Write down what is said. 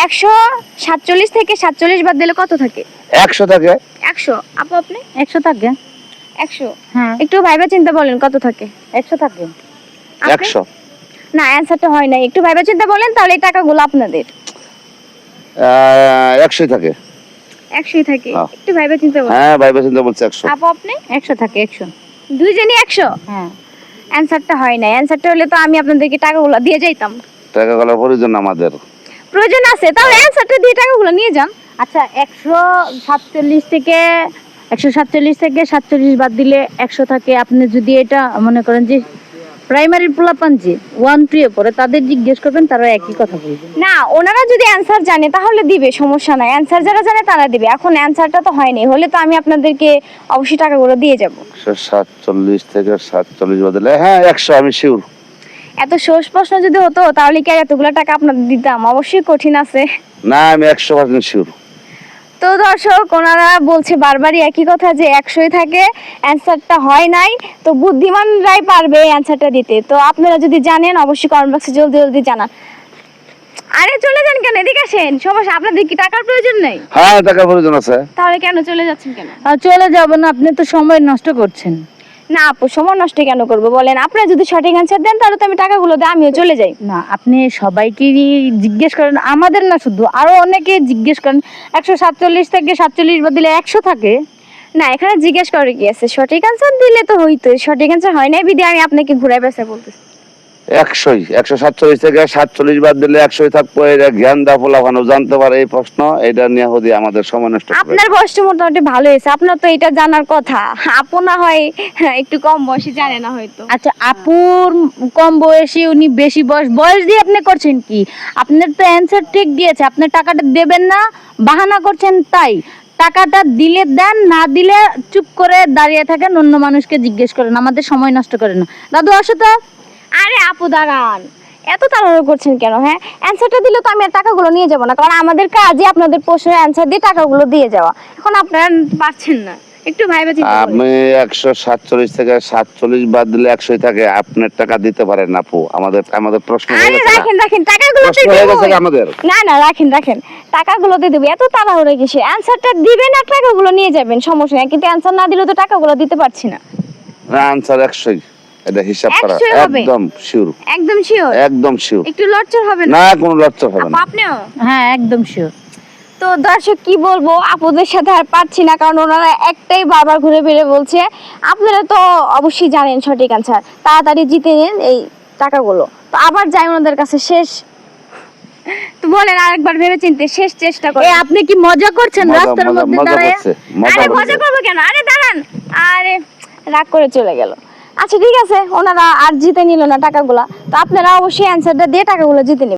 147 থেকে 47 বাদ দিলে কত থাকে? 100 থাকে। 100। আপু আপনি? 100 থাকে। 100। হ্যাঁ একটু ভাইবা চিন্তা বলেন কত থাকে? 100 থাকে। আপনি? 100। না, অ্যানসারটা হয় নাই। একটু ভাইবা চিন্তা বলেন, তাহলে এই টাকাগুলো আপনাদের। 100 থাকে। 100 থাকে। হ্যাঁ। একটু ভাইবা চিন্তা বলেন। হ্যাঁ ভাইবা চিন্তা বলছে 100। আপু আপনি? 100 থাকে 100। দুইজনই 100। হ্যাঁ অ্যানসারটা হয় নাই। অ্যানসারটা হলে তো আমি আপনাদেরকে টাকাগুলো দিয়ে যাইতাম। টাকা গলার প্রয়োজন আমাদের। প্রয়োজন আছে, তাহলে অ্যানসারটা দিয়ে টাকাগুলো নিয়ে যান। আচ্ছা 147 থেকে 47 বাদ দিলে 100 থাকে। আপনি যদি এটা মনে করেন যে প্রাইমারি পোলাপান যে 1-2 পড়ে তাদের জিজ্ঞেস করবেন, তারা একই কথা বলবে। না, ওনারা যদি অ্যানসার জানে তাহলে দিবে, সমস্যা নাই। অ্যানসার যারা জানে তারা দিবে। এখন অ্যানসারটা তো হয়নি, হলে তো আমি আপনাদেরকে অবশ্যই টাকাগুলো দিয়ে যাব। 147 থেকে 47 বদলে হ্যাঁ 100 আমি শিওর। এত সহজ প্রশ্ন যদি হতো তাহলে কি আর এতগুলো টাকা আপনাদের দিতাম? অবশ্যই কঠিন আছে। না আমি 100% শিওর। তো দর্শক, ওনারা বলছে বারবারই একই কথা যে 100ই থাকে, অ্যানসারটা হয় নাই। তো বুদ্ধিমানরাই পারবে অ্যানসারটা দিতে। তো আপনারা যদি জানেন অবশ্যই কমেন্ট বক্সে জলদি জলদি জানান। আরে চলে যান কেন? এদিকে আসেন। সমস্যা, আপনাদের কি টাকার প্রয়োজন নেই? হ্যাঁ টাকা প্রয়োজন আছে। তাহলে কেন চলে যাচ্ছেন কেন? আর চলে যাব না, আপনি তো সময় নষ্ট করছেন। না আপু, সময় নষ্ট কেন করবো বলেন? আপনারা যদি সঠিক অ্যানসার দেন তাহলে তো আমি টাকাগুলো দিয়ে আমিও চলে যাই। না, আপনি সবাইকে জিজ্ঞেস করেন, আমাদের না শুধু, আরো অনেকে জিজ্ঞেস করেন 147 থেকে 47 বদলে 100 থাকে। না, এখানে জিজ্ঞেস করে কি আছে? সঠিক অ্যানসার দিলে তো হইতো। সঠিক অ্যানসার হয় নাই বিধি আমি আপনাকে ঘুরাই পেঁচা বলতেছি। 100ই 147 থেকে 47 বাদ দিলে 100ই থাকবো। এটা জ্ঞান দা পোলাপানো জানতে পারে এই প্রশ্ন, এটা নিয়ে হদি আমাদের সময় নষ্ট করে। আপনার বয়সটা মোটামুটি ভালো হয়েছে, আপনার তো এটা জানার কথা। আপু না হয় একটু কম বয়সী, জানে না হয়তো। আচ্ছা, আপুর কম বয়সী, উনি বেশি বয়স দিয়ে আপনি করছেন কি? আপনার তো অ্যানসার ঠিক দিয়েছে, আপনি টাকাটা দেবেন না, বাহানা করছেন। তাই টাকাটা দিলে দেন, না দিলে চুপ করে দাঁড়িয়ে থাকেন, অন্য মানুষকে জিজ্ঞেস করেন, আমাদের সময় নষ্ট করেন না। দাদু আসো তো। আরে আপু দাঁড়ান, এত তাড়াহুড়ো করছেন কেন? হ্যাঁ, অ্যানসারটা দিলে তো আমি আর টাকাগুলো নিয়ে যাব না, কারণ আমাদের কাজই আপনাদের প্রশ্নের অ্যানসার দিয়ে টাকাগুলো দিয়ে যাওয়া। এখন আপনারা পারছেন না, একটু ভাইবা চিন্তা করুন। আমি 147 থেকে 47 বাদ দিলে 100ই থাকে। আপনার টাকা দিতে পারেন না আপু, আমাদের প্রশ্ন হয়ে আরে গেছে না? রাখেন রাখেন, টাকাগুলো তো প্রশ্ন হয়ে দেবো। গেছে আমাদের। না না, রাখেন রাখেন, টাকাগুলো দিয়ে দেবো। এত তাড়াহুড়ো কিসে? অ্যানসারটা দিবেন আর টাকাগুলো নিয়ে যাবেন, সমস্যা নেই। কিন্তু অ্যানসার না দিলে তো টাকাগুলো দিতে পারছি না। না আনসার 100ই, এটা হিসাব করা 100ই হবে? একদম শিওর। একদম শিওর? একদম শিওর। একটু লড়চড় হবে না? না কোনো লজ্জা হবে আপু না। আপনিও? হ্যাঁ একদম শিওর। তো দর্শক কি বলবো, আপুদের সাথে আর পারছি না, কারণ ওনারা একটাই বারবার ঘুরে ফিরে বলছে। আপনারা তো অবশ্যই জানেন সঠিক অ্যানসার, তাড়াতাড়ি জিতে নিন এই টাকাগুলো। তো আবার যাই ওনাদের কাছে, শেষ। তো বলেন আরেকবার ভেবে চিন্তে শেষ চেষ্টা করেন। আপনি কি মজা করছেন মজা রাস্তার মজা মধ্যে মজা দাঁড়ায়? করছে, আরে মজা মজা করছে। করবো কেন? আরে দাঁড়ান। আরে রাগ করে চলে গেল। আচ্ছা ঠিক আছে, ওনারা আর জিতে নিল না টাকাগুলা। তো আপনারা অবশ্যই অ্যানসারটা দিয়ে টাকাগুলো জিতে নেবেন।